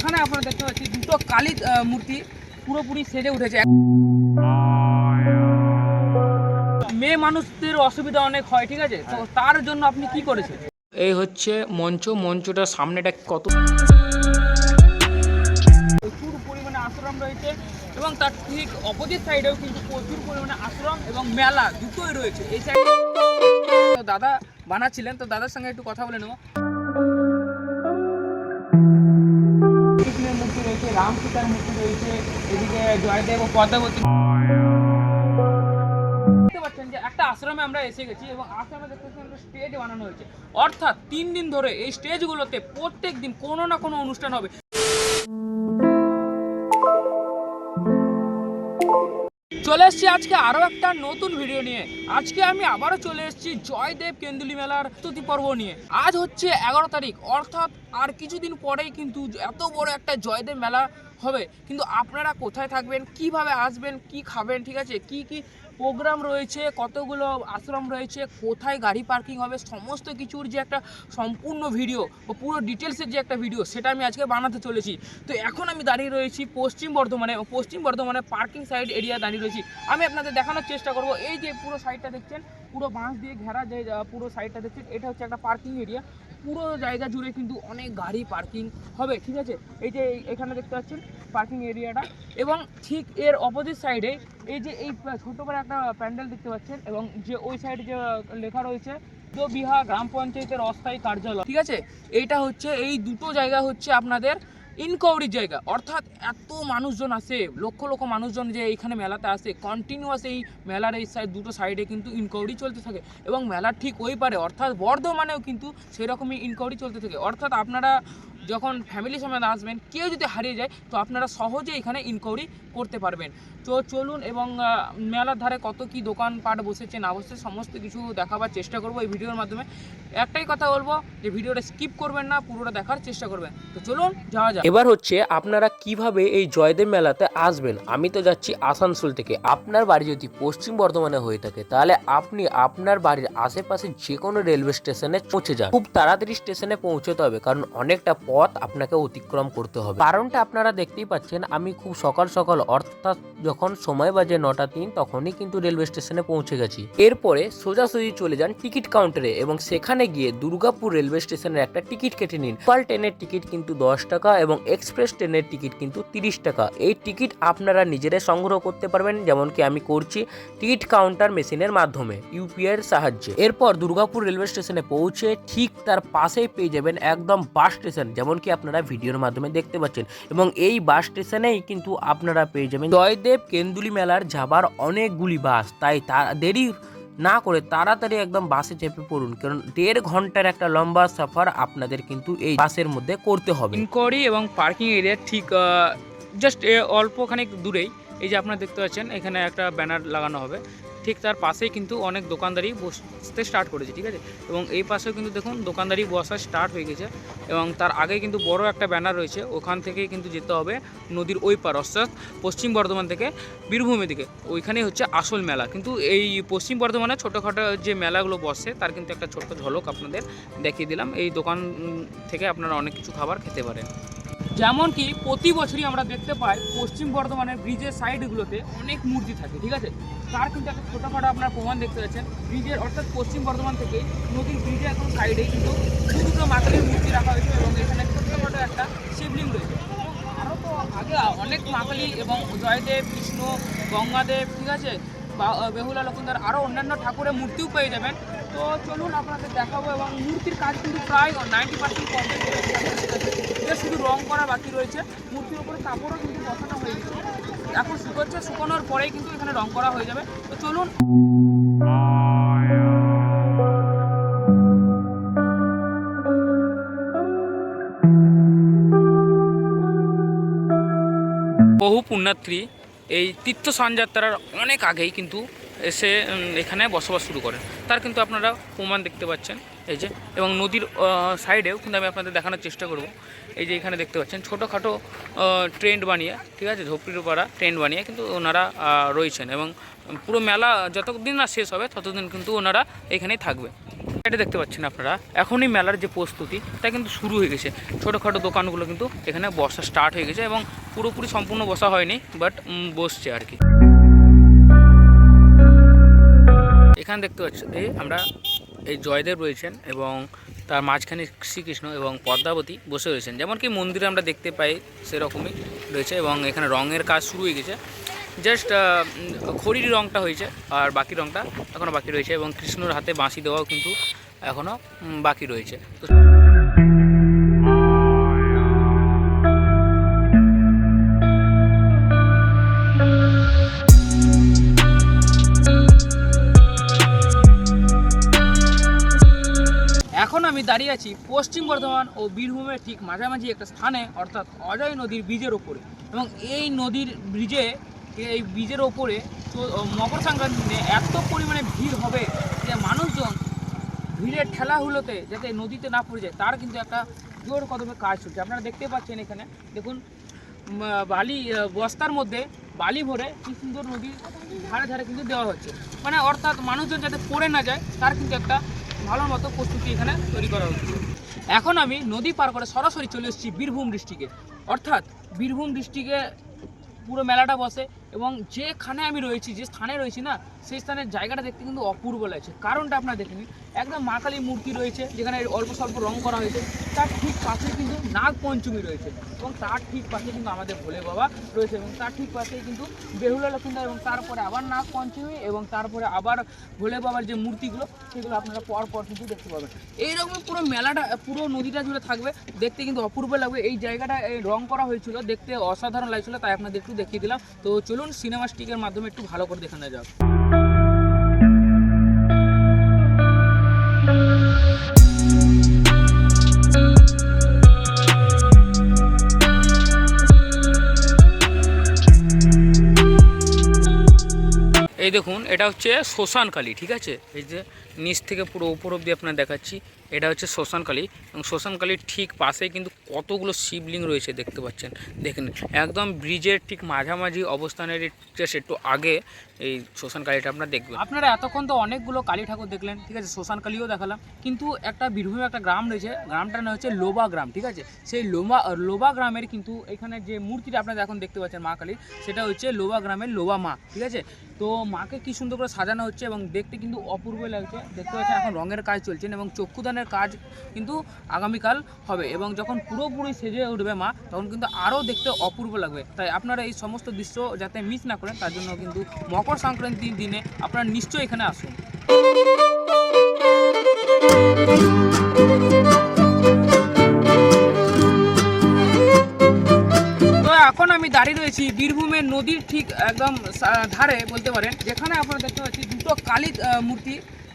এখানে আপনারা দেখতে পাচ্ছি দুটো কালী মূর্তি পুরোপুরি সেজে উঠেছে। মেয়ে মানুষদের অসুবিধা অনেক হয়, ঠিক আছে, তো তার জন্য আপনি কি করেছেন? এই হচ্ছে মঞ্চটার সামনেটা কত প্রচুর পরিমাণে আশ্রম রয়েছে এবং তার ঠিক অপোজিট সাইডেও কিন্তু প্রচুর পরিমাণে আশ্রম এবং মেলা দুটোই রয়েছে। এই সাইডে দাদা বানাচ্ছিলেন, তো দাদার সঙ্গে একটু কথা বলে নেব। কৃষ্ণের মূর্তি রয়েছে, রাম সীতার মূর্তি রয়েছে, এদিকে জয়দেব ও পদ্মাবতী। দেখতে পাচ্ছেন যে একটা আশ্রমে আমরা এসে গেছি এবং আশ্রমে দেখতে পাচ্ছেন একটা স্টেজ বানানো হয়েছে। অর্থাৎ 3 দিন ধরে এই স্টেজগুলোতে প্রত্যেক দিন কোনো না কোনো অনুষ্ঠান হবে। চলে এসেছি আজকে আরও একটা নতুন ভিডিও নিয়ে। আজকে আমি আবারও চলে এসেছি জয়দেব কেন্দুলি মেলার প্রস্তুতি পর্ব নিয়ে। আজ হচ্ছে 11 তারিখ, অর্থাৎ আর কিছুদিন পরেই কিন্তু এত বড় একটা জয়দেব মেলা হবে। কিন্তু আপনারা কোথায় থাকবেন, কিভাবে আসবেন, কি খাবেন, ঠিক আছে, কি কি প্রোগ্রাম রয়েছে, কতগুলো আশ্রম রয়েছে, কোথায় গাড়ি পার্কিং হবে, সমস্ত কিছুর যে একটা সম্পূর্ণ ভিডিও ও পুরো ডিটেলসের যে একটা ভিডিও, সেটা আমি আজকে বানাতে চলেছি। তো এখন আমি দাঁড়িয়ে রয়েছি পশ্চিম বর্ধমানে পার্কিং সাইড এরিয়া দাঁড়িয়ে রয়েছি। আমি আপনাদের দেখানোর চেষ্টা করব। এই যে পুরো সাইডটা দেখছেন, পুরো বাঁশ দিয়ে ঘেরা যে পুরো সাইডটা দেখছেন, এটা হচ্ছে একটা পার্কিং এরিয়া। পুরো জায়গা জুড়ে কিন্তু অনেক গাড়ি পার্কিং হবে, ঠিক আছে। এই যে এখানে দেখতে পাচ্ছেন পার্কিং এরিয়াটা, এবং ঠিক এর অপোজিট সাইডে এই যে এই ছোট করে একটা প্যান্ডেল দেখতে পাচ্ছেন, এবং যে ওই সাইডে যে লেখা রয়েছে বিহা গ্রাম পঞ্চায়েতের অস্থায়ী কার্যালয়, ঠিক আছে। এইটা হচ্ছে, এই দুটো জায়গা হচ্ছে আপনাদের ইনকোয়ারির জায়গা। অর্থাৎ এত মানুষজন আসে, লক্ষ লক্ষ মানুষজন যে এইখানে মেলাতে আসে, কন্টিনিউয়াস এই মেলার এই সাইড দুটো সাইডে কিন্তু ইনকোয়ারি চলতে থাকে। এবং মেলার ঠিক ওই পারে অর্থাৎ বর্ধমানেও কিন্তু সেরকমই ইনকোয়ারি চলতে থাকে। অর্থাৎ আপনারা যখন ফ্যামিলি সমেত আসবেন, কেউ যদি হারিয়ে যায় তো আপনারা সহজে এখানে ইনকোয়ারি করতে পারবেন। তো চলুন, এবং মেলার ধারে কত কি দোকানপাট বসেছে না বসেছে সমস্ত কিছু দেখাবার চেষ্টা করব এই ভিডিওর মাধ্যমে। একটাই কথা বলবো যে ভিডিওটা স্কিপ করবেন না, পুরোটা দেখার চেষ্টা করবেন। তো চলুন যাওয়া যাক। এবার হচ্ছে আপনারা কিভাবে এই জয়দেব মেলাতে আসবেন। আমি তো যাচ্ছি আসানসোল থেকে। আপনার বাড়ি যদি পশ্চিম বর্ধমানে হয়ে থাকে তাহলে আপনি আপনার বাড়ির আশেপাশে যে কোনো রেলওয়ে স্টেশনে পৌঁছে যান। খুব তাড়াতাড়ি স্টেশনে পৌঁছতে হবে, কারণ অনেকটা পথ আপনাকে অতিক্রম করতে হবে। কারণটা আপনারা দেখতেই পাচ্ছেন, আমি খুব সকাল সকাল অর্থাৎ যখন সময় বাজে 9:03 তখনই কিন্তু রেলওয়ে স্টেশনে পৌঁছে গেছি। এরপরে সোজাসুজি চলে যান টিকিট কাউন্টারে এবং সেখানে গিয়ে দুর্গাপুর রেলওয়ে স্টেশনের একটা টিকিট কেটে নিন। লোকাল ট্রেনের টিকিট কিন্তু 10 টাকা এবং এক্সপ্রেস ট্রেনের টিকিট কিন্তু 30 টাকা। এই টিকিট আপনারা নিজেরাই সংগ্রহ করতে পারবেন, যেমন কি আমি করছি টিকিট কাউন্টার মেশিনের মাধ্যমে ইউপিআই এর সাহায্যে। এরপর দুর্গাপুর রেলওয়ে স্টেশনে পৌঁছে ঠিক তার পাশেই পেয়ে যাবেন একদম বাস স্টেশন, যেমন কি আপনারা ভিডিওর মাধ্যমে দেখতে পাচ্ছেন। এবং এই বাস স্টেশনেই কিন্তু আপনারা পেয়ে যাবেন জয়দেব কেন্দুলি মেলার যাবার অনেকগুলি বাস। তাই দেরি না করে তাড়াতাড়ি একদম বাসে চেপে পড়ুন, কারণ 1.5 ঘন্টার একটা লম্বা সফর আপনাদের কিন্তু এই বাসের মধ্যে করতে হবে। ইনকোয়ারি এবং পার্কিং এরিয়া ঠিক জাস্ট অল্পখানিক দূরেই এই যে আপনারা দেখতে পাচ্ছেন, এখানে একটা ব্যানার লাগানো হবে। ঠিক তার পাশেই কিন্তু অনেক দোকানদারি বসতে স্টার্ট করেছে, ঠিক আছে। এবং এই পাশেও কিন্তু দেখুন দোকানদারি বসা স্টার্ট হয়ে গেছে। এবং তার আগে কিন্তু বড় একটা ব্যানার রয়েছে, ওখান থেকেই কিন্তু যেতে হবে নদীর ওই পার, অর্থাৎ পশ্চিম বর্ধমান থেকে বীরভূমের দিকে। ওইখানেই হচ্ছে আসল মেলা। কিন্তু এই পশ্চিম বর্ধমানে ছোটোখাটো যে মেলাগুলো বসে তার কিন্তু একটা ছোট্ট ঝলক আপনাদের দেখিয়ে দিলাম। এই দোকান থেকে আপনারা অনেক কিছু খাবার খেতে পারেন। যেমন কি প্রতি বছরই আমরা দেখতে পাই পশ্চিম বর্ধমানের ব্রিজের সাইডগুলোতে অনেক মূর্তি থাকে, ঠিক আছে। তার কিন্তু একটা ছোটোখাটো আপনার প্রমাণ দেখতে পাচ্ছেন ব্রিজের, অর্থাৎ পশ্চিম বর্ধমান থেকে নদীর ব্রিজের একদম সাইডেই কিন্তু দুটো মাকালির মূর্তি রাখা হয়েছে এবং এখানে ছোট্ট একটা শিবলিঙ্গ রয়েছে। আরও তো আগে অনেক মাকালি এবং জয়দেব, কৃষ্ণ, গঙ্গাদেব, ঠিক আছে, বা বেহুলা, লক্ষিন্দর, আরও অন্যান্য ঠাকুরের মূর্তিও পেয়ে যাবেন। তো চলুন আপনাদের দেখাবো। এবং মূর্তির কাজ কিন্তু প্রায় 90% কমপ্লিট হয়েছে, এটা শুধু রং করা বাকি রয়েছে। মূর্তির উপরে কাপড়ও কিন্তু বসানো হয়ে গেছে, এখন শুকোচ্ছে, শুকোনোর পরেই কিন্তু এখানে রং করা হয়ে যাবে। তো চলুন। বহু পুণ্যার্থী এই তীর্থ স্নানযাত্রার অনেক আগেই কিন্তু এসে এখানে বসবাস শুরু করেন, তার কিন্তু আপনারা প্রমাণ দেখতে পাচ্ছেন এই যে। এবং নদীর সাইডেও কিন্তু আমি আপনাদের দেখানোর চেষ্টা করব। এই যে এখানে দেখতে পাচ্ছেন ছোটোখাটো ট্রেন্ড বানিয়ে, ঠিক আছে, ঝোপড়ির পাড়া ট্রেন্ড বানিয়ে কিন্তু ওনারা রয়েছেন। এবং পুরো মেলা যতদিন না শেষ হবে ততদিন কিন্তু ওনারা এখানেই থাকবে। এটা দেখতে পাচ্ছেন আপনারা, এখনই মেলার যে প্রস্তুতি তা কিন্তু শুরু হয়ে গেছে। ছোটোখাটো দোকানগুলো কিন্তু এখানে বসা স্টার্ট হয়ে গেছে এবং পুরোপুরি সম্পূর্ণ বসা হয়নি, বাট বসছে আর কি। এখানে দেখতে পাচ্ছি আমরা এই জয়দেব রয়েছেন এবং তার মাঝখানে শ্রীকৃষ্ণ এবং পদ্মাবতী বসে রয়েছেন, যেমন কি মন্দিরে আমরা দেখতে পাই সেরকমই রয়েছে। এবং এখানে রঙের কাজ শুরু হয়ে গেছে, জাস্ট খড়ির রঙটা হয়েছে আর বাকি রঙটা এখনও বাকি রয়েছে। এবং কৃষ্ণর হাতে বাঁশি দেওয়াও কিন্তু এখনও বাকি রয়েছে। তো এখন আমি দাঁড়িয়ে আছি পশ্চিম বর্ধমান ও বীরভূমের ঠিক মাঝামাঝি একটা স্থানে, অর্থাৎ অজয় নদীর ব্রিজের ওপরে। এবং এই নদীর ব্রিজের ওপরে মকর সংক্রান্তিতে এত পরিমাণে ভিড় হবে যে মানুষজন ভিড়ের ঠেলাহুলোতে যাতে নদীতে না পড়ে যায় তার কিন্তু একটা জোর কদমে কাজ চলছে। আপনারা দেখতে পাচ্ছেন এখানে দেখুন, বালি বস্তার মধ্যে বালি ভরে কি সুন্দর নদীর ধারে ধারে কিন্তু দেওয়া হচ্ছে, মানে অর্থাৎ মানুষজন যাতে পড়ে না যায় তার কিন্তু একটা ভালো মতো প্রস্তুতি এখানে তৈরি করা হচ্ছে। এখন আমি নদী পার করে সরাসরি চলে এসেছি বীরভূম ডিস্ট্রিক্টে, অর্থাৎ বীরভূম ডিস্ট্রিক্টে পুরো মেলাটা বসে। এবং যেখানে আমি রয়েছি, যে স্থানে রয়েছি না, সেই স্থানের জায়গাটা দেখতে কিন্তু অপূর্ব লাগছে। কারণটা আপনারা দেখে নিন, একদম মা কালী মূর্তি রয়েছে যেখানে অল্প স্বল্প রং করা হয়েছে, তার ঠিক পাশে কিন্তু নাগ পঞ্চমী রয়েছে এবং তার ঠিক পাশে কিন্তু আমাদের ভোলে বাবা রয়েছে এবং তার ঠিক পাশেই কিন্তু বেহুলা লক্ষ্মীন্দর এবং তারপরে আবার নাগ পঞ্চমী এবং তারপরে আবার ভোলে বাবার যে মূর্তিগুলো সেগুলো আপনারা পরপর কিন্তু দেখতে পাবেন। এইরকম পুরো মেলাটা, পুরো নদীটা জুড়ে থাকবে, দেখতে কিন্তু অপূর্ব লাগবে। এই জায়গাটা রং করা হয়েছিল, দেখতে অসাধারণ লাগছিল, তাই আপনাদের একটু দেখিয়ে দিলাম। তো চলুন সিনেমা স্টিকের মাধ্যমে একটু ভালো করে দেখানো যাক। এই দেখুন, এটা হচ্ছে শ্মশানকালী, ঠিক আছে? এই যে নিচ থেকে পুরো উপর অব্দি আপনার দেখাচ্ছি, এটা হচ্ছে শ্মশানকালী। এবং শ্মশানকালীর ঠিক পাশেই কিন্তু কতগুলো শিবলিঙ্গ রয়েছে দেখতে পাচ্ছেন। দেখেন একদম ব্রিজের ঠিক মাঝামাঝি অবস্থানের জাস্ট একটু আগে এই শ্মশানকালীটা আপনারা দেখবেন। আপনারা এতক্ষণ তো অনেকগুলো কালী ঠাকুর দেখলেন, ঠিক আছে, শ্মশানকালীও দেখালাম, কিন্তু একটা বীরভূমে একটা গ্রাম রয়েছে, গ্রামটার নাম হচ্ছে লোবা গ্রাম, ঠিক আছে? সেই লোবা গ্রামের কিন্তু এখানে যে মূর্তিটা আপনারা এখন দেখতে পাচ্ছেন মা কালীর, সেটা হচ্ছে লোবা গ্রামের লোবা মা, ঠিক আছে? তো মাকে কি সুন্দর করে সাজানো হচ্ছে এবং দেখতে কিন্তু অপূর্ব লাগছে। দেখতে পাচ্ছেন এখন রঙের কাজ চলছে এবং চক্ষুদানের কাজ কিন্তু আগামীকাল হবে। এবং যখন পুরোপুরি সেজে উঠবে মা, তখন কিন্তু আরও দেখতে অপূর্ব লাগবে। তাই আপনারা এই সমস্ত দৃশ্য যাতে মিস না করেন, তার জন্য কিন্তু মকর সংক্রান্তির দিনে আপনারা নিশ্চয়ই এখানে আসুন। এখন আমি দাঁড়িয়ে রয়েছি বীরভূমের নদীর ঠিক একদম ধারে বলতে পারেন, যেখানে আপনারা দেখতে পাচ্ছি দুটো কালী মূর্তি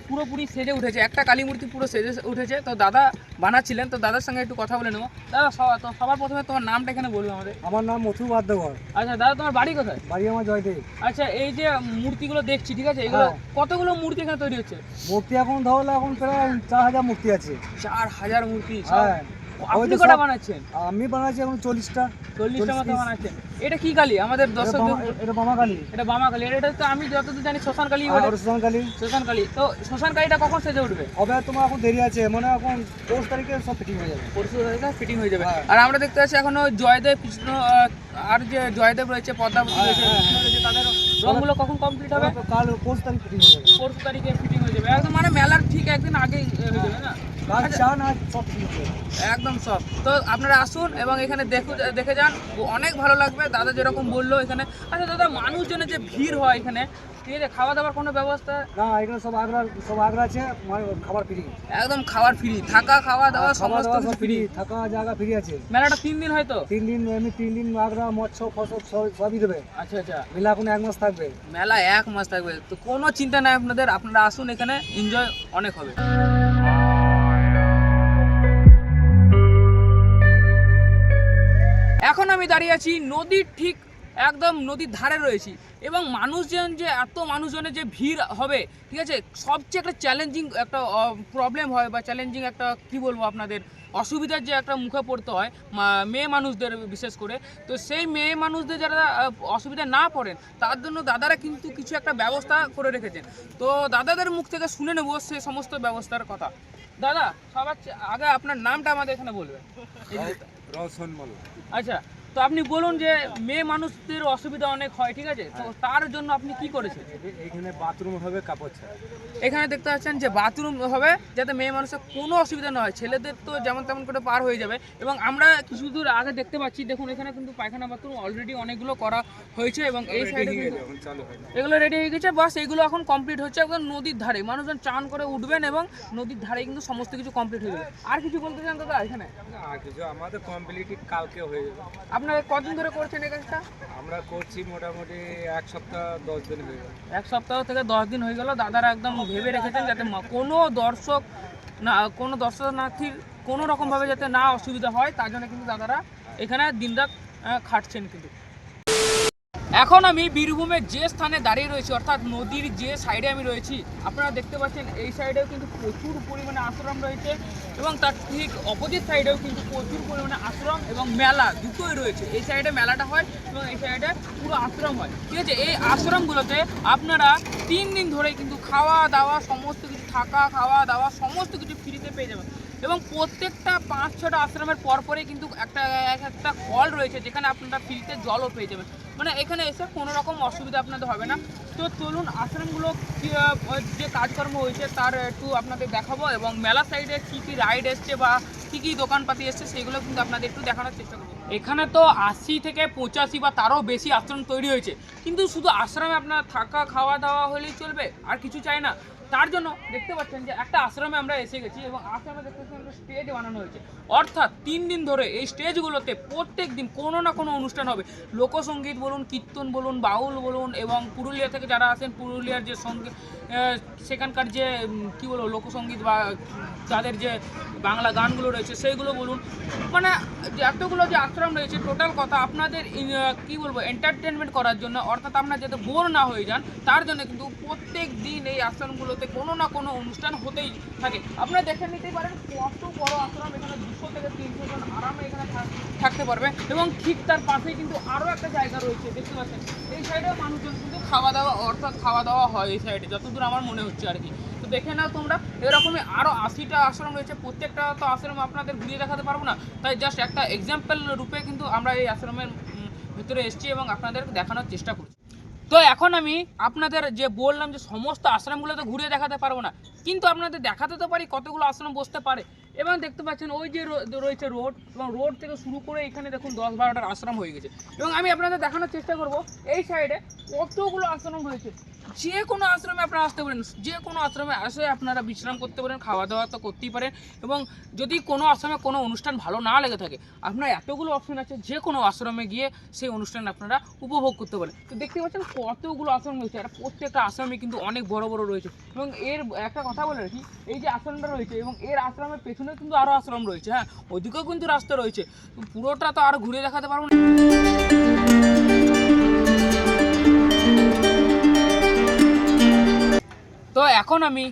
পুরোপুরি সেজে উঠেছে। একটা কালী মূর্তি পুরো সেজে উঠেছে, তো দাদা বানাচ্ছিলেন, তো দাদার সঙ্গে একটু কথা বলে নেবো। দাদা তো সবার প্রথমে তোমার নামটা এখানে বলবো আমাদের। আমার নাম মথু বাদ্যকর। আচ্ছা দাদা, তোমার বাড়ি কোথায়? বাড়ি আমার জয়দেব। আচ্ছা, এই যে মূর্তিগুলো দেখছি, ঠিক আছে, এগুলো কতগুলো মূর্তি এখানে তৈরি হচ্ছে? মূর্তি এখন ধরলে এখন প্রায় 4000 মূর্তি আছে। 4000 মূর্তি? হ্যাঁ। আপনি কটা বানাচ্ছেন? আমি বানাচ্ছি এখন 40টা মতো বানাচ্ছেন। এটা কি কালী? আমাদের দর্শক, এটা বামা কালী। এটা বামা কালী। এটা তো আমি যতদূর জানি শ্মশান কালী। শ্মশান কালী। তো শ্মশান কালীটা কখন সেজে উঠবে? হবে তোমার এখন দেরি আছে, মানে এখন 10 তারিখে সব ফিটিং হয়ে যাবে। 25 তারিখে ফিটিং হয়ে যাবে। আর আমরা দেখতে পাচ্ছি এখনো জয়দেব, কৃষ্ণ আর যে জয়দেব রয়েছে, পদ্মাবতী রয়েছে, তাদের রংগুলো কখন কমপ্লিট হবে? কাল 25 তারিখ ফিটিং হয়ে যাবে। 25 তারিখে ফিটিং হয়ে যাবে একদম, মানে মেলার ঠিক একদিন আগেই হয়ে যাবে না? একদম সব। তো আপনারা আসুন এবং এখানে দেখে যান, অনেক ভালো লাগবে। দাদা যেরকম বললো এখানে। আচ্ছা দাদা, মানুষজনের যে ভিড় হয় এখানে, ঠিক আছে, খাওয়া দাওয়ার কোনো ব্যবস্থা? না, এখানে সব আগ্রা আছে, খাবার ফ্রি। একদম খাবার ফ্রি, থাকা খাওয়া দাওয়া সমস্ত ফ্রি, থাকা জায়গা ফ্রি আছে। মেলাটা 3 দিন হয়তো? 3 দিন, এমনি 3 দিন আগ্রা মৎস্য ফসল সবই দেবে। আচ্ছা আচ্ছা। মেলা এখন 1 মাস থাকবে। মেলা 1 মাস থাকবে, তো কোনো চিন্তা নাই আপনাদের। আপনারা আসুন, এখানে এনজয় অনেক হবে। এখন আমি দাঁড়িয়ে আছি নদীর ঠিক একদম নদীর ধারে রয়েছি এবং এত মানুষজনের যে ভিড় হবে, ঠিক আছে, সবচেয়ে একটা চ্যালেঞ্জিং একটা প্রবলেম হয় বা চ্যালেঞ্জিং একটা কি বলবো আপনাদের অসুবিধার যে একটা মুখে পড়তে হয় মেয়ে মানুষদের বিশেষ করে, তো সেই মেয়ে মানুষদের যারা অসুবিধা না পড়েন তার জন্য দাদারা কিন্তু কিছু একটা ব্যবস্থা করে রেখেছেন। তো দাদাদের মুখ থেকে শুনে নেবো সে সমস্ত ব্যবস্থার কথা। দাদা সবার আগে আপনার নামটা আমাদের এখানে বলবেন। রওশন মোল্লা। আচ্ছা, তো আপনি বলুন যে মেয়ে মানুষদের অসুবিধা অনেক হয়, ঠিক আছে, তো তার জন্য আপনি কি করেছেন? এখানে বাথরুম হবে, কাপড় ছাড়া। এখানে দেখতে পাচ্ছেন যে বাথরুম হবে যাতে মেয়ে মানুষের কোনো অসুবিধা না হয়, ছেলেদের তো যেমন তেমন করে পার হয়ে যাবে। এবং আমরা কিছু দূর আগে দেখতে পাচ্ছি, দেখুন এখানে কিন্তু পায়খানা বাথরুম অলরেডি অনেকগুলো করা হয়েছে এবং এই সাইডে এগুলো রেডি হয়ে গেছে। বাস এগুলো এখন কমপ্লিট হচ্ছে একদম নদীর ধারে, মানুষজন চান করে উঠবেন এবং নদীর ধারে কিন্তু সমস্ত কিছু কমপ্লিট হয়ে যাবে। আর কিছু বলতে চান দাদা এখানে? আর কিছু আমাদের কমপ্লিট কালকে হয়ে যাবে। আপনারা কতদিন ধরে করছেন এই কাজটা? আমরা করছি মোটামুটি 1 সপ্তাহ 10 দিন হয়ে গেল। 1 সপ্তাহ থেকে 10 দিন হয়ে গেল। দাদারা একদম ভেবে রেখেছেন যাতে কোনো দর্শক না, কোনো দর্শনার্থীর কোনো রকমভাবে যাতে না অসুবিধা হয়, তার জন্য কিন্তু দাদারা এখানে দিনরাত খাটছেন। কিন্তু এখন আমি বীরভূমের যে স্থানে দাঁড়িয়ে রয়েছি, অর্থাৎ নদীর যে সাইডে আমি রয়েছি, আপনারা দেখতে পাচ্ছেন এই সাইডেও কিন্তু প্রচুর পরিমাণে আশ্রম রয়েছে এবং তার ঠিক অপোজিট সাইডেও কিন্তু প্রচুর পরিমাণে আশ্রম এবং মেলা দুটোই রয়েছে। এই সাইডে মেলাটা হয় এবং এই সাইডে পুরো আশ্রম হয়, ঠিক আছে। এই আশ্রমগুলোতে আপনারা 3 দিন ধরে কিন্তু খাওয়া দাওয়া সমস্ত কিছু, থাকা খাওয়া দাওয়া সমস্ত কিছু ফ্রিতে পেয়ে যাবেন। এবং প্রত্যেকটা 5-6টা আশ্রমের পরপরই কিন্তু একটা কল রয়েছে যেখানে আপনারা ফ্রিতে জলও পেয়ে যাবেন। মানে এখানে এসে কোনো রকম অসুবিধা আপনাদের হবে না। তো চলুন আশ্রমগুলো যে কাজকর্ম হয়েছে তার একটু আপনাদের দেখাবো এবং মেলা সাইডে কী কী রাইড এসছে বা কী কী দোকানপাতি এসছে সেগুলো কিন্তু আপনাদের একটু দেখানোর চেষ্টা করবো। এখানে তো 80 থেকে 85 বা তারও বেশি আশ্রম তৈরি হয়েছে, কিন্তু শুধু আশ্রমে আপনার থাকা খাওয়া দাওয়া হলেই চলবে, আর কিছু চাই না। তার জন্য দেখতে পাচ্ছেন যে একটা আশ্রমে আমরা এসে গেছি এবং আশ্রমে দেখতে পাচ্ছেন একটা স্টেজ বানানো হয়েছে। অর্থাৎ 3 দিন ধরে এই স্টেজগুলোতে প্রত্যেক দিন কোনো না কোনো অনুষ্ঠান হবে। লোকসঙ্গীত বলুন, কীর্তন বলুন, বাউল বলুন, এবং পুরুলিয়া থেকে যারা আসেন পুরুলিয়ার যে সঙ্গীত, সেখানকার যে কী বলবো লোকসঙ্গীত বা যাদের যে বাংলা গানগুলো রয়েছে সেইগুলো বলুন, মানে এতগুলো যে আশ্রম রয়েছে টোটাল কথা আপনাদের কী বলবো এন্টারটেনমেন্ট করার জন্য, অর্থাৎ আপনারা যাতে বোর না হয়ে যান তার জন্য কিন্তু প্রত্যেক দিন এই আশ্রমগুলোতে কোনো না কোনো অনুষ্ঠান হতেই থাকে। আপনারা দেখে নিতেই পারেন কত বড় আশ্রম, এখানে 200 থেকে 300 জন আরামে এখানে থাকতে পারবে। এবং ঠিক তার পাশেই কিন্তু আরও একটা জায়গা রয়েছে, দেখতে পাচ্ছেন এই সাইডেও মানুষজন কিন্তু খাওয়া দাওয়া হয় এই সাইডে, যতদূর আমার মনে হচ্ছে আর কি। তো দেখে নাও তোমরা, এরকমই আরও 80টা আশ্রম রয়েছে। প্রত্যেকটা তো আশ্রম আপনাদের ঘুরিয়ে দেখাতে পারবো না, তাই জাস্ট একটা এক্সাম্পল রূপে কিন্তু আমরা এই আশ্রমের ভিতরে এসেছি এবং আপনাদেরকে দেখানোর চেষ্টা করছি। তো এখন আমি আপনাদের যে বললাম যে সমস্ত আশ্রমগুলো তো ঘুরে দেখাতে পারবো না, কিন্তু আপনাদের দেখাতে তো পারি কতগুলো আশ্রম বসতে পারে। এবং দেখতে পাচ্ছেন ওই যে রয়েছে রোড, এবং রোড থেকে শুরু করে এখানে দেখুন 10-12টার আশ্রম হয়ে গেছে। এবং আমি আপনাদের দেখানোর চেষ্টা করব এই সাইডে কতগুলো আশ্রম হয়েছে। যে কোনো আশ্রমে আপনারা আসতে পারেন, যে কোনো আশ্রমে আসে আপনারা বিশ্রাম করতে পারেন, খাওয়া দাওয়া তো করতেই পারেন। এবং যদি কোনো আশ্রমে কোনো অনুষ্ঠান ভালো না লেগে থাকে, আপনার এতগুলো অপশন আছে, যে কোনো আশ্রমে গিয়ে সেই অনুষ্ঠান আপনারা উপভোগ করতে পারেন। তো দেখতে পাচ্ছেন কতগুলো আশ্রম রয়েছে, আর প্রত্যেকটা আশ্রমে কিন্তু অনেক বড় বড় রয়েছে। এবং এর একটা কথা বলে রাখি, এই যে আশ্রমটা রয়েছে এবং এর আশ্রমের পেছনে কিন্তু আরও আশ্রম রয়েছে, হ্যাঁ ওদিকেও কিন্তু রাস্তা রয়েছে। পুরোটা তো আর ঘুরে দেখাতে পারবো না। তো এখন আমি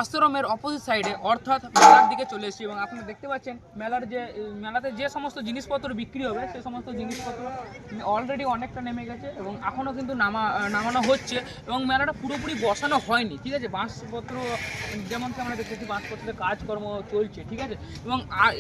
আশ্রমের অপোজিট সাইডে অর্থাৎ মেলার দিকে চলে এসেছি এবং আপনারা দেখতে পাচ্ছেন মেলাতে যে সমস্ত জিনিসপত্র বিক্রি হবে সেই সমস্ত জিনিসপত্র অলরেডি অনেকটা নেমে গেছে এবং এখনও কিন্তু নামানো হচ্ছে এবং মেলাটা পুরোপুরি বসানো হয়নি, ঠিক আছে। বাঁশপত্র যেমন কি আমরা দেখতেছি বাঁশপত্রের কাজকর্ম চলছে, ঠিক আছে। এবং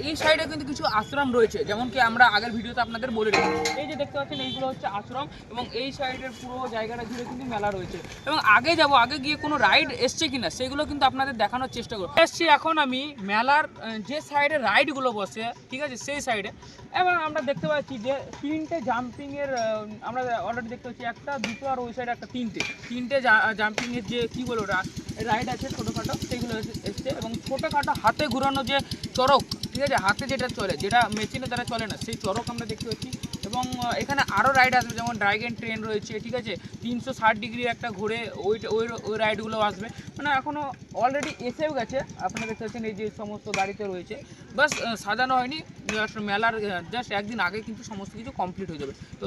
এই সাইডে কিন্তু কিছু আশ্রম রয়েছে, যেমন কি আমরা আগের ভিডিওতে আপনাদের বলে রেখেছি। এই যে দেখতে পাচ্ছেন এইগুলো হচ্ছে আশ্রম এবং এই সাইডের পুরো জায়গাটা ঘিরে কিন্তু মেলা রয়েছে। এবং আগে গিয়ে কোনো রাইড এসছে কিনা সেগুলো কিন্তু আপনাদের দেখানোর চেষ্টা করব। এসছি এখন আমি মেলার যে সাইডে রাইডগুলো বসে, ঠিক আছে, সেই সাইডে। এবং আমরা দেখতে পাচ্ছি যে 3টে জাম্পিংয়ের আমরা অলরেডি দেখতে পাচ্ছি, 1, 2 আর ওই সাইডে একটা 3টে জাম্পিংয়ের যে কী বলো রাইড আছে ছোটোখাটো, সেগুলো এসছে। এবং ছোটোখাটো হাতে ঘুরানো যে চড়ক, ঠিক আছে, হাতে যেটা চলে, যেটা মেশিনে দ্বারা চলে না, সেই চড়ক আমরা দেখতে পাচ্ছি। এবং এখানে আরও রাইড আসবে, যেমন ড্রাগন ট্রেন রয়েছে, ঠিক আছে, 360 ডিগ্রি একটা ঘুরে ওই রাইডগুলো আসবে। মানে এখনও অলরেডি এসেও গেছে, আপনারা দেখতে পাচ্ছেন এই যে সমস্ত গাড়িতে রয়েছে, বাস সাজানো হয়নি। মেলার জাস্ট একদিন আগে কিন্তু সমস্ত কিছু কমপ্লিট হয়ে যাবে। তো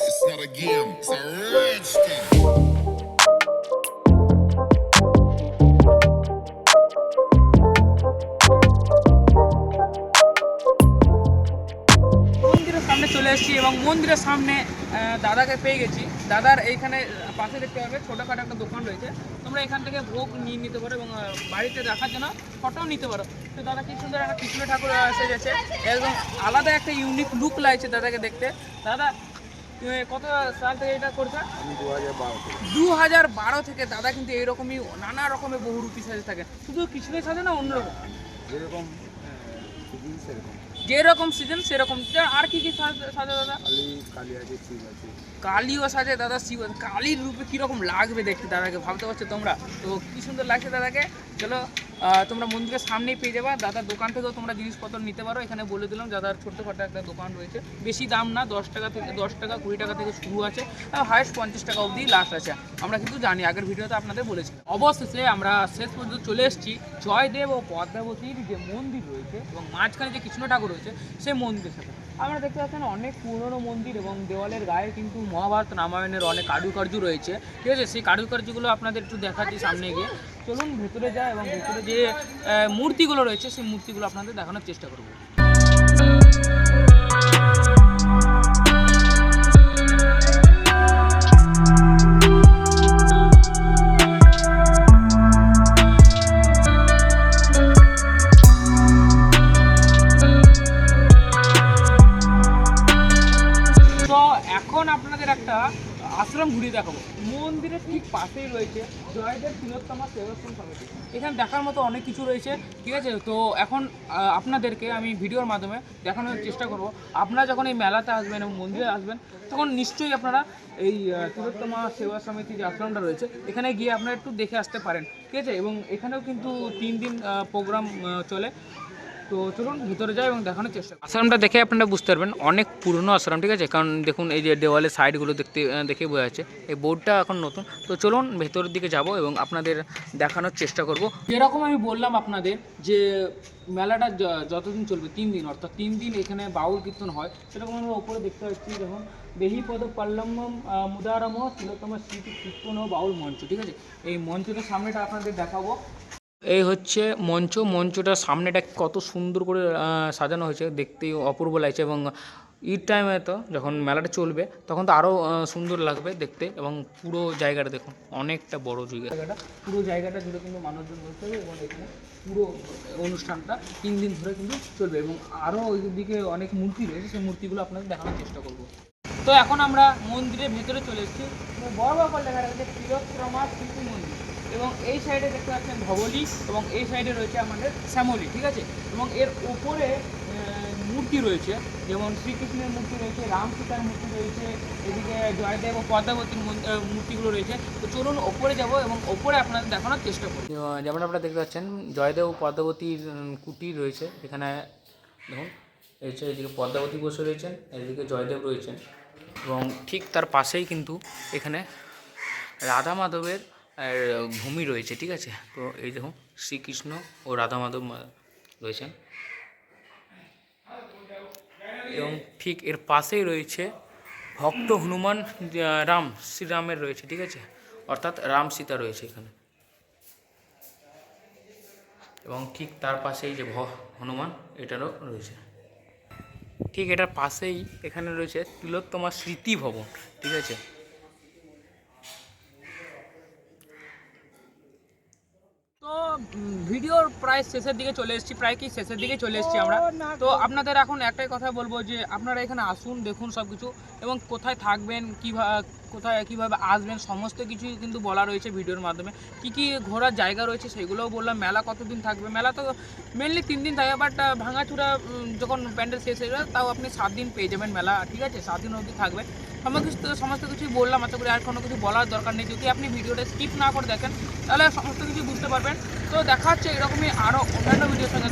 It's not a game, it's a rich thing. এবং মন্দিরের সামনে দাদাকে পেয়ে গেছি। দাদার এইখানে পাশে দেখতে পাবে ছোটোখাটো একটা দোকান রয়েছে, তোমরা এখান থেকে ভোগ নিয়ে নিতে পারো এবং বাড়িতে দেখার জন্য ফটোও নিতে পারো। তো দাদা কি সুন্দর একটা কৃষ্ণ ঠাকুর এসে গেছে, একদম আলাদা একটা ইউনিক লুক লাগছে দাদাকে দেখতে। দাদা তুমি কত সাল থেকে এটা করছো? 2012 থেকে দাদা কিন্তু এইরকমই নানা রকমের বহুরূপী সাজে থাকে। শুধু কৃষ্ণের সাজে না, অন্যরকম যেরকম সিজন সেরকম। আর কি কি সাজে দাদা? কালীও সাজে দাদা, শিব কালীর রূপে কীরকম লাগবে দেখতে দাদাকে ভাবতে পারছো তোমরা? তো কী সুন্দর লাগছে দাদাকে। চলো তোমরা মন্দিরের সামনেই পেয়ে যাবা। দাদার দোকান থেকেও তোমরা জিনিসপত্র নিতে পারো। এখানে বলে দিলাম দাদার ছোট্টখাটো একটা দোকান রয়েছে, বেশি দাম না, 10 টাকা থেকে 20 টাকা থেকে শুরু আছে, হায়েস্ট 50 টাকা অবধি লাস্ট আছে। আমরা কিন্তু জানি, আগের ভিডিওতে আপনাদের বলেছিলাম। অবশেষে আমরা শেষ পর্যন্ত চলে এসেছি জয়দেব ও পদ্মাবতীর যে মন্দির রয়েছে এবং মাঝখানে যে কৃষ্ণ ঠাকুর রয়েছে সেই মন্দিরের সাথে। আমরা দেখতে পাচ্ছেন অনেক পুরনো মন্দির এবং দেওয়ালের গায়ে কিন্তু মহাভারত রামায়ণের অনেক কারুকার্য রয়েছে, ঠিক আছে? সেই কারুকার্যগুলো আপনাদের একটু দেখাচ্ছি সামনে গিয়ে। চলুন ভেতরে যাই এবং ভেতরে যে মূর্তিগুলো রয়েছে সেই মূর্তিগুলো আপনাদের দেখানোর চেষ্টা করব। তো এখন আপনাদের একটা আশ্রম ঘুরিয়ে দেখাবো। মন্দিরের ঠিক পাশেই রয়েছে জয়দেব তিলোত্তমা সেবাশ্রম সমিতি। এখানে দেখার মতো অনেক কিছু রয়েছে, ঠিক আছে? তো এখন আপনাদেরকে আমি ভিডিওর মাধ্যমে দেখানোর চেষ্টা করব। আপনারা যখন এই মেলাতে আসবেন এবং মন্দিরে আসবেন তখন নিশ্চয়ই আপনারা এই তিলোত্তমা সেবা সমিতি যে আশ্রমটা রয়েছে এখানে গিয়ে আপনারা একটু দেখে আসতে পারেন, ঠিক আছে? এবং এখানেও কিন্তু 3 দিন প্রোগ্রাম চলে। তো চলুন ভিতরে যাই এবং দেখানোর চেষ্টা করি। আশ্রমটা দেখে আপনারা বুঝতে পারবেন অনেক পুরনো আশ্রম, ঠিক আছে? কারণ দেখুন এই যে দেওয়ালের সাইডগুলো দেখে বোঝা যাচ্ছে এই বোর্ডটা এখন নতুন। তো চলুন ভেতরের দিকে যাব এবং আপনাদের দেখানোর চেষ্টা করব। যেরকম আমি বললাম আপনাদের যে মেলাটা যতদিন চলবে 3 দিন, অর্থাৎ 3 দিন এখানে বাউল কীর্তন হয়, সেরকম আমরা ওপরে দেখতে পাচ্ছি। দেখুন বেহি পদ পাল্লম্বম মুদারম তিলোত্তমা স্মৃতি কীর্তন ও বাউল মঞ্চ, ঠিক আছে? এই মঞ্চটার সামনেটা আপনাদের দেখাবো। এই হচ্ছে মঞ্চটার সামনেটা কত সুন্দর করে সাজানো হয়েছে, দেখতে অপূর্ব লাগছে। এবং ঈদ টাইমে তো যখন মেলাটা চলবে তখন তো আরও সুন্দর লাগবে দেখতে। এবং পুরো জায়গাটা দেখুন, অনেকটা বড় জায়গাটা, পুরো জায়গাটা জুড়ে কিন্তু মানুষজন বসতে হবে এবং এখানে পুরো অনুষ্ঠানটা 3 দিন ধরে কিন্তু চলবে। এবং আরও ওইদিকে অনেক মূর্তি রয়েছে, সেই মূর্তিগুলো আপনাদের দেখানোর চেষ্টা করব। তো এখন আমরা মন্দিরের ভেতরে চলে এসেছি। বড় ব্যাপার লেখা রয়েছে তিলোত্তমা স্মৃতি মন্দির এবং এই সাইডে দেখতে পাচ্ছেন ধবলি এবং এই সাইডে রয়েছে আমাদের শ্যামলী, ঠিক আছে? এবং এর ওপরে মূর্তি রয়েছে, যেমন শ্রীকৃষ্ণের মূর্তি রয়েছে, রাম সীতার মূর্তি রয়েছে, এদিকে জয়দেব ও পদ্মাবতীর মূর্তিগুলো রয়েছে। তো চলুন ওপরে যাব এবং ওপরে আপনাদের দেখানোর চেষ্টা করি। যেমন আপনারা দেখতে পাচ্ছেন জয়দেব ও পদ্মাবতীর কুটির রয়েছে এখানে। দেখুন এদিকে পদ্মাবতী বসে রয়েছেন, এদিকে জয়দেব রয়েছেন এবং ঠিক তার পাশেই কিন্তু এখানে রাধা মাধবের ভূমি রয়েছে, ঠিক আছে? তো এই দেখুন শ্রীকৃষ্ণ ও রাধা মাধব রয়েছেন এবং ঠিক এর পাশেই রয়েছে ভক্ত হনুমান শ্রীরামের রয়েছে, ঠিক আছে? অর্থাৎ রাম সীতা রয়েছে এখানে। এবং ঠিক তার পাশেই যে হনুমান এটারও রয়েছে। ঠিক এটার পাশেই এখানে রয়েছে তিলোত্তমা স্মৃতি ভবন, ঠিক আছে? তো ভিডিওর প্রায় শেষের দিকে চলে এসেছি, আমরা। তো আপনাদের এখন একটাই কথা বলবো যে আপনারা এখানে আসুন, দেখুন সব কিছু এবং কোথায় থাকবেন, কীভাবে আসবেন সমস্ত কিছুই কিন্তু বলা রয়েছে ভিডিওর মাধ্যমে। কী ঘোরার জায়গা রয়েছে সেগুলোও বললাম। মেলা কতদিন থাকবে, মেলা তো মেনলি 3 দিন থাকে, বাট ভাঙাচুরা যখন প্যান্ডেল শেষ হয়ে যাবে তাও আপনি 7 দিন পেয়ে যাবেন মেলা, ঠিক আছে? 7 দিন অবধি থাকবে। সমস্ত কিছুই বললাম, আশা করি আর কোনো কিছু বলার দরকার নেই। যদি আপনি ভিডিওটা স্কিপ না করে দেখেন তাহলে সমস্ত কিছু বুঝতে পারবেন। তো দেখা হচ্ছে এরকমই আরও অন্যান্য ভিডিওর সঙ্গে।